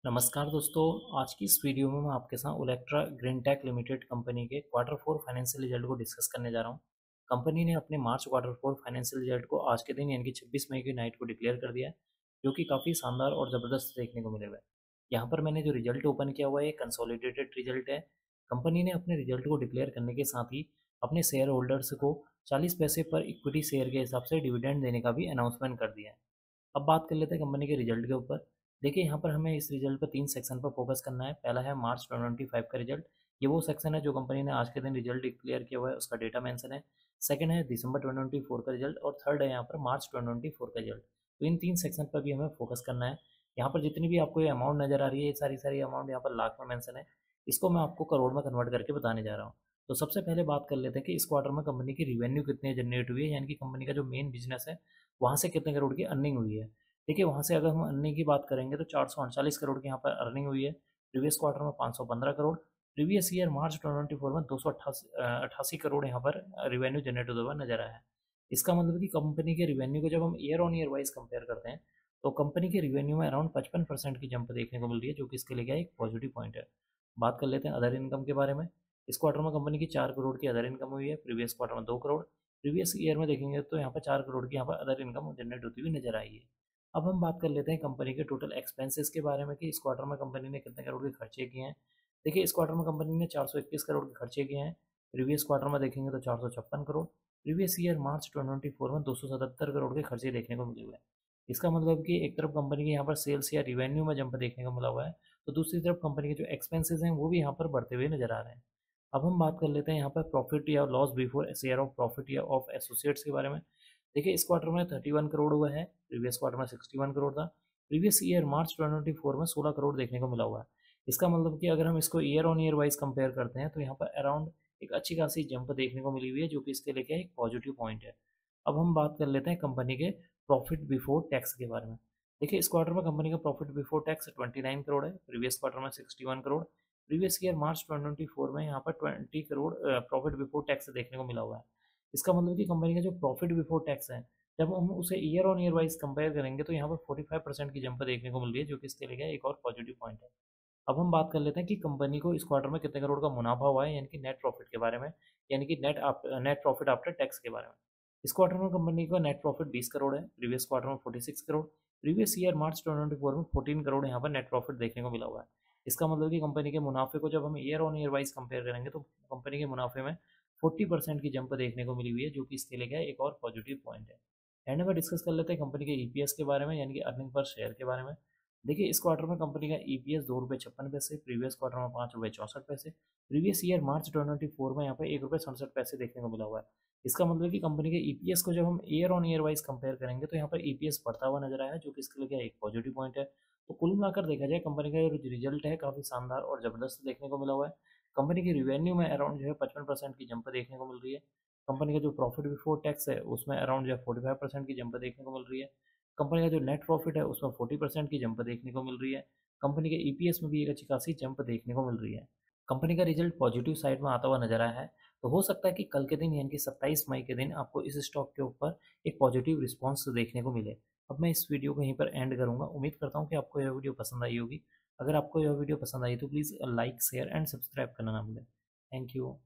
नमस्कार दोस्तों। आज की इस वीडियो में मैं आपके साथ ओलेक्ट्रा ग्रीनटेक लिमिटेड कंपनी के क्वार्टर फोर फाइनेंशियल रिजल्ट को डिस्कस करने जा रहा हूं। कंपनी ने अपने मार्च क्वार्टर फोर फाइनेंशियल रिजल्ट को आज के दिन यानी कि 26 मई की नाइट को डिक्लेयर कर दिया है, जो कि काफ़ी शानदार और ज़बरदस्त देखने को मिले हुए हैं। यहाँ पर मैंने जो रिजल्ट ओपन किया हुआ है कंसोलिडेटेड रिजल्ट है। कंपनी ने अपने रिजल्ट को डिक्लेयर करने के साथ ही अपने शेयर होल्डर्स को 40 पैसे पर इक्विटी शेयर के हिसाब से डिविडेंड देने का भी अनाउंसमेंट कर दिया है। अब बात कर लेते हैं कंपनी के रिजल्ट के ऊपर। देखिए यहाँ पर हमें इस रिजल्ट पर 3 सेक्शन पर फोकस करना है। पहला है मार्च 2025 का रिजल्ट। ये वो सेक्शन है जो कंपनी ने आज के दिन रिजल्ट डिक्लेयर किया हुआ है, उसका डेटा मेंशन है। सेकंड है दिसंबर 2024 का रिजल्ट और थर्ड है यहाँ पर मार्च 2024 का रिजल्ट। तो इन 3 सेक्शन पर भी हमें फोकस करना है। यहाँ पर जितनी भी आपको ये अमाउंट नज़र आ रही है, ये सारी सारी अमाउंट यहाँ पर लाख में मेंशन है। इसको मैं आपको करोड़ में कन्वर्ट करके बताने जा रहा हूँ। तो सबसे पहले बात कर लेते हैं कि इस क्वार्टर में कंपनी की रिवेन्यू कितनी जनरेट हुई है, यानी कि कंपनी का जो मेन बिजनेस है वहाँ से कितने करोड़ की अर्निंग हुई है। देखिए वहाँ से अगर हम अर्निंग की बात करेंगे तो 439 करोड़ की यहाँ पर अर्निंग हुई है। प्रीवियस क्वार्टर में 515 करोड़। प्रीवियस ईयर मार्च 2024 में 288 करोड़ यहाँ पर रिवेन्यू जनरेट होता हुआ नजर आया है। इसका मतलब कि कंपनी के रिवेन्यू को जब हम year on year wise compare करते हैं तो कंपनी के रिवेन्यू में अराउंड 55% की जंप देखने को मिल रही है, जो कि इसके लिए क्या एक पॉजिटिव पॉइंट है। बात कर लेते हैं अदर इनकम के बारे में। इस क्वार्टर में कंपनी की 4 करोड़ की अदर इनकम हुई है, प्रीवियस क्वार्टर में 2 करोड़। प्रीवियस ईयर में देखेंगे तो यहाँ पर 4 करोड़ की यहाँ पर अदर इनकम जनरेट होती हुई नजर आई है। अब हम बात कर लेते हैं कंपनी के टोटल एक्सपेंसेस के बारे में कि इस क्वार्टर में कंपनी ने कितने करोड़ के खर्चे किए हैं। देखिए इस क्वार्टर में कंपनी ने 421 करोड़ के खर्चे किए हैं। प्रीवियस क्वार्टर में देखेंगे तो 456 करोड़। प्रीवियस ईयर मार्च 2024 में 277 करोड़ के खर्चे देखने को मिले हुए हैं। इसका मतलब कि एक तरफ कंपनी के यहाँ पर सेल्स या रिवेन्यू में जंप देखने को मिला हुआ है, तो दूसरी तरफ कंपनी के जो एक्सपेंसेस हैं वो भी यहाँ पर बढ़ते हुए नजर आ रहे हैं। अब हम बात कर लेते हैं यहाँ पर प्रॉफिट या loss before share of profit या ऑफ एसोसिएट्स के बारे में। देखिए इस क्वार्टर में 31 करोड़ हुआ है, प्रीवियस क्वार्टर में 61 करोड़ था। प्रीवियस ईयर मार्च 2024 में 16 करोड़ देखने को मिला हुआ है। इसका मतलब कि अगर हम इसको year on year wise compare करते हैं तो यहाँ पर अराउंड एक अच्छी खासी जंप देखने को मिली हुई है, जो कि इसके लिए क्या एक पॉजिटिव पॉइंट है। अब हम बात कर लेते हैं कंपनी के प्रॉफिट बिफोर टैक्स के बारे में। देखिए इस क्वार्टर में कंपनी का प्रॉफिट बिफोर टैक्स 29 करोड़ है, प्रीवियस क्वार्टर में 61 करोड़। प्रीवियस ईयर मार्च 2024 में यहाँ पर 20 करोड़ प्रॉफिट बिफोर टैक्स देखने को मिला हुआ है। इसका मतलब कि कंपनी का जो प्रॉफिट बिफोर टैक्स है, जब हम उसे year on year wise compare करेंगे तो यहाँ पर 45% की जंप देखने को मिल रही है, जो कि इसके लिए एक और पॉजिटिव पॉइंट है। अब हम बात कर लेते हैं कि कंपनी को इस क्वार्टर में कितने करोड़ का मुनाफा हुआ है, यानी कि नेट प्रॉफिट के बारे में, यानी कि नेट प्रॉफिट आफ्टर टैक्स के बारे में। इस क्वार्टर में कंपनी का नेट प्रॉफिट 20 करोड़ है, प्रीवियस क्वार्टर में 46 करोड़। प्रीवियस ईयर मार्च 2024 में 14 करोड़ यहाँ पर नेट प्रॉफिट देखने को मिला हुआ है। इसका मतलब कि कंपनी के मुनाफे को जब हम year on year wise compare करेंगे तो कंपनी के मुनाफे में 40% की जंप देखने को मिली हुई है, जो कि इसके लिए क्या है एक और पॉजिटिव पॉइंट है। एंड में डिस्कस कर लेते हैं कंपनी के ईपीएस के बारे में, यानी कि अर्निंग पर शेयर के बारे में। देखिए इस क्वार्टर में कंपनी का ईपीएस 2 रुपये 56 पैसे, प्रीवियस क्वार्टर में 5 रुपये 64 पैसे। प्रीवियस ईयर मार्च 2024 में यहाँ पर 1 रुपये 67 पैसे देखने को मिला हुआ है। इसका मतलब है कि कंपनी के ईपीएस को जब हम year on year wise compare करेंगे तो यहाँ पर ईपीएस बढ़ता हुआ नजर आया है, जो कि इसके लिए क्या एक पॉजिटिव पॉइंट है। तो कुल मिलाकर देखा जाए कंपनी का जो रिजल्ट है काफ़ी शानदार और जबरदस्त देखने को मिला हुआ है। कंपनी की रिवेन्यू में अराउंड जो है 55% की जंप देखने को मिल रही है। कंपनी का जो प्रॉफिट बिफोर टैक्स है उसमें अराउंड जो है 45% की जंप देखने को मिल रही है। कंपनी का जो नेट प्रॉफिट है उसमें 40% की जंप देखने को मिल रही है। कंपनी के ईपीएस में भी एक अच्छी खासी जंप देखने को मिल रही है। कंपनी का रिजल्ट पॉजिटिव साइड में आता हुआ नजर आया है, तो हो सकता है कि कल के दिन यानी कि 27 मई के दिन आपको इस स्टॉक के ऊपर एक पॉजिटिव रिस्पॉन्स देखने को मिले। अब मैं इस वीडियो को यहीं पर एंड करूंगा। उम्मीद करता हूँ कि आपको यह वीडियो पसंद आई होगी। अगर आपको यह वीडियो पसंद आई तो please like share and subscribe करना ना भूलें। Thank you.